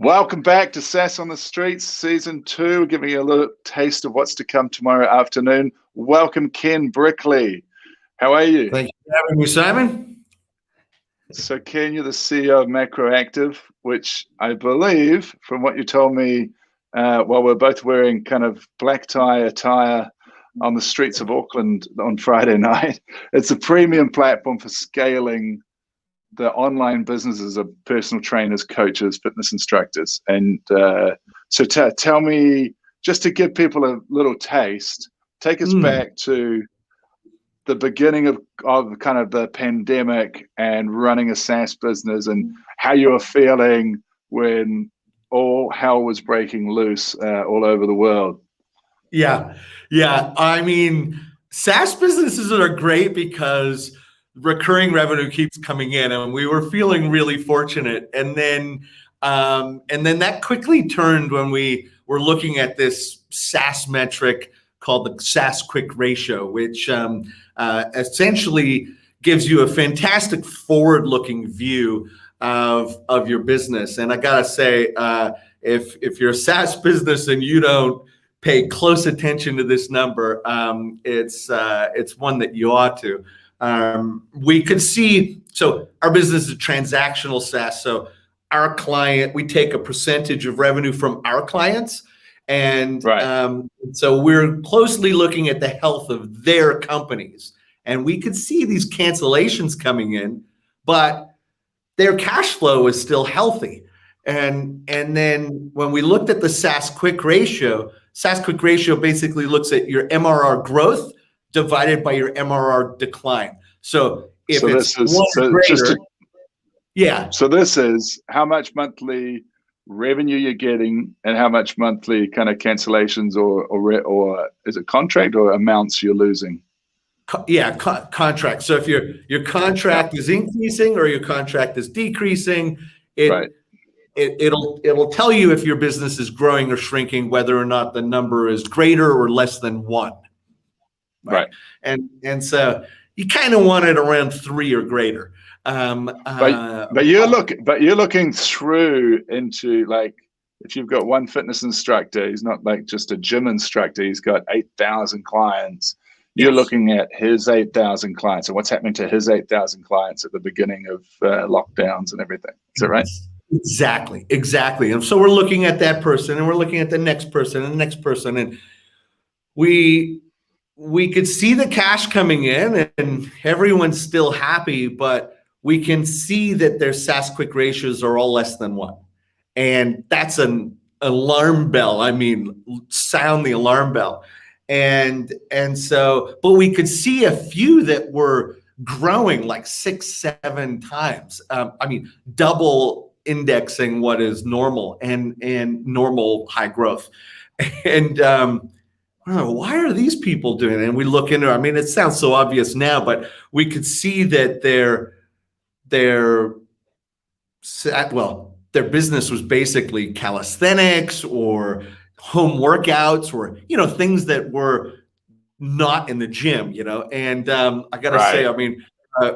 Welcome back to SaaS on the Streets, Season 2, giving you a little taste of what's to come tomorrow afternoon. Welcome, Ken Brickley. How are you? Thank you for having me, Simon. So, Ken, you're the CEO of MacroActive, which I believe, from what you told me, while we're both wearing kind of black tie attire on the streets of Auckland on Friday night, it's a premium platform for scaling the online businesses of personal trainers, coaches, fitness instructors. And so tell me, just to give people a little taste, take us back to the beginning of kind of the pandemic and running a SaaS business and how you were feeling when all hell was breaking loose all over the world. Yeah. I mean, SaaS businesses are great because recurring revenue keeps coming in, and we were feeling really fortunate. And then that quickly turned when we were looking at this SaaS metric called the SaaS quick ratio, which essentially gives you a fantastic forward-looking view of your business. And I gotta say, if you're a SaaS business and you don't pay close attention to this number, it's one that you ought to. We could see, so our business is transactional SaaS. So our client, we take a percentage of revenue from our clients. And so we're closely looking at the health of their companies. And we could see these cancellations coming in, but their cash flow is still healthy. And then when we looked at the SaaS quick ratio basically looks at your MRR growth divided by your MRR decline. So if it's greater, So this is how much monthly revenue you're getting and how much monthly kind of cancellations or is it contract or amounts you're losing? Contract. So if your contract is increasing or your contract is decreasing, it'll tell you if your business is growing or shrinking, whether or not the number is greater or less than 1. Right. And so you kind of want it around 3 or greater. But you're looking through into, like, if you've got one fitness instructor, he's not like just a gym instructor, he's got 8,000 clients. You're looking at his 8,000 clients and what's happening to his 8,000 clients at the beginning of lockdowns and everything. Is that right? Exactly. And so we're looking at that person and we're looking at the next person and the next person. And we could see the cash coming in and everyone's still happy, but we can see that their SaaS quick ratios are all less than 1. And that's an alarm bell. I mean, sound the alarm bell. And so, but we could see a few that were growing like 6-7 times. I mean, double indexing what is normal and normal high growth. And why are these people doing it? And we look into, I mean, it sounds so obvious now, but we could see that their business was basically calisthenics or home workouts or, things that were not in the gym, and I gotta say, I mean,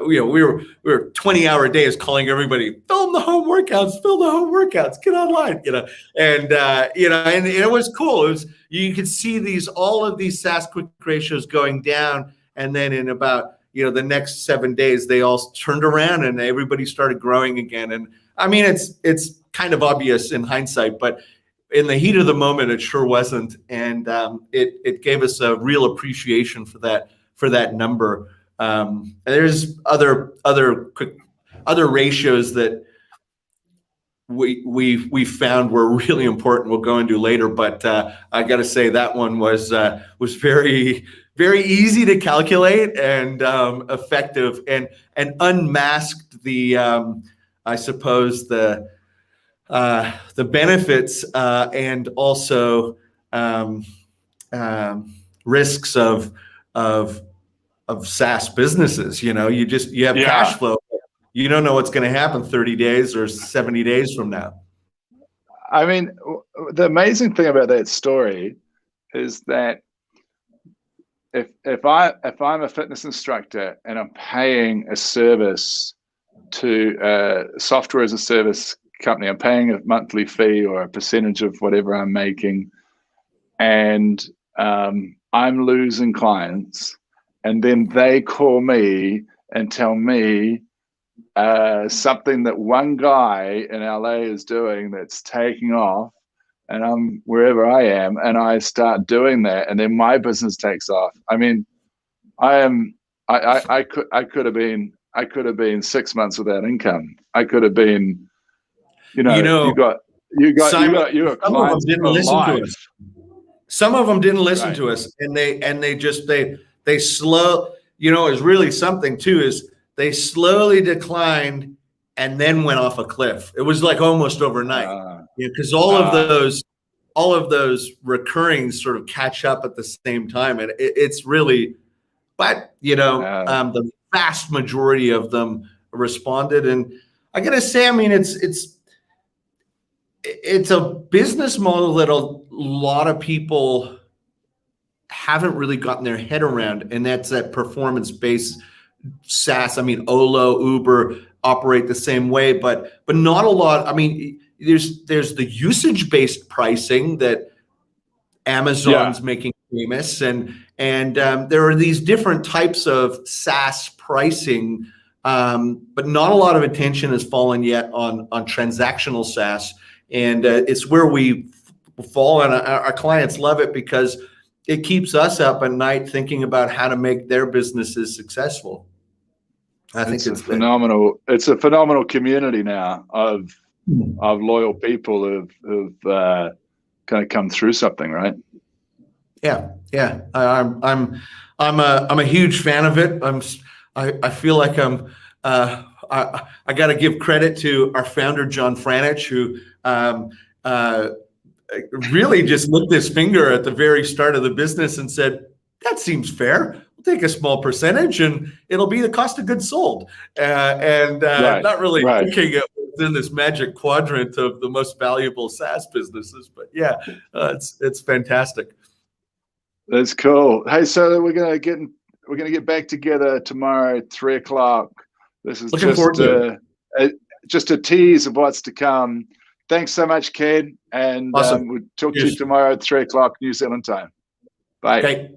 we were 20-hour days calling everybody, film the home workouts, get online, and it was cool. You could see all of these SaaS quick ratios going down, and then in about the next 7 days, they all turned around and everybody started growing again. And I mean, it's kind of obvious in hindsight, but in the heat of the moment, it sure wasn't. And it gave us a real appreciation for that number. There's other ratios that we found were really important. We'll go into later, but I got to say that one was very, very easy to calculate and effective and unmasked the I suppose the benefits and also risks of SaaS businesses. You have cash flow. You don't know what's going to happen 30 days or 70 days from now. I mean, the amazing thing about that story is that if I'm a fitness instructor and I'm paying a service to a software as a service company. I'm paying a monthly fee or a percentage of whatever I'm making, and I'm losing clients, and then they call me and tell me something that one guy in LA is doing that's taking off, and I'm wherever I am, and I start doing that, and then my business takes off. I mean, I could have been 6 months without income. I could have been, you got Simon, some of them clients didn't for listen to life. us. Some of them didn't listen Right. to us, and they slow. You know, it's really something too. Is they slowly declined and then went off a cliff. It was like almost overnight, because all of those recurring sort of catch up at the same time, and it's really. But the vast majority of them responded, and I gotta say, I mean, it's a business model that a lot of people haven't really gotten their head around, and that's that performance-based SaaS. I mean, Olo, Uber operate the same way, but not a lot. I mean, there's the usage-based pricing that Amazon's making famous, and there are these different types of SaaS pricing, but not a lot of attention has fallen yet on transactional SaaS, and it's where we fall, and our clients love it because it keeps us up at night thinking about how to make their businesses successful. I think it's a phenomenal community now of loyal people who've kind of come through something, right? Yeah. I'm a huge fan of it. I feel like I got to give credit to our founder John Franich, who really just looked his finger at the very start of the business and said, "That seems fair. We'll take a small percentage, and it'll be the cost of goods sold." Not really thinking it was in this magic quadrant of the most valuable SaaS businesses, but yeah, it's fantastic. That's cool. Hey, so we're gonna get back together tomorrow at 3:00. This is just a tease of what's to come. Thanks so much, Ken, and Awesome. we'll talk to you tomorrow at 3:00 New Zealand time. Bye. Okay.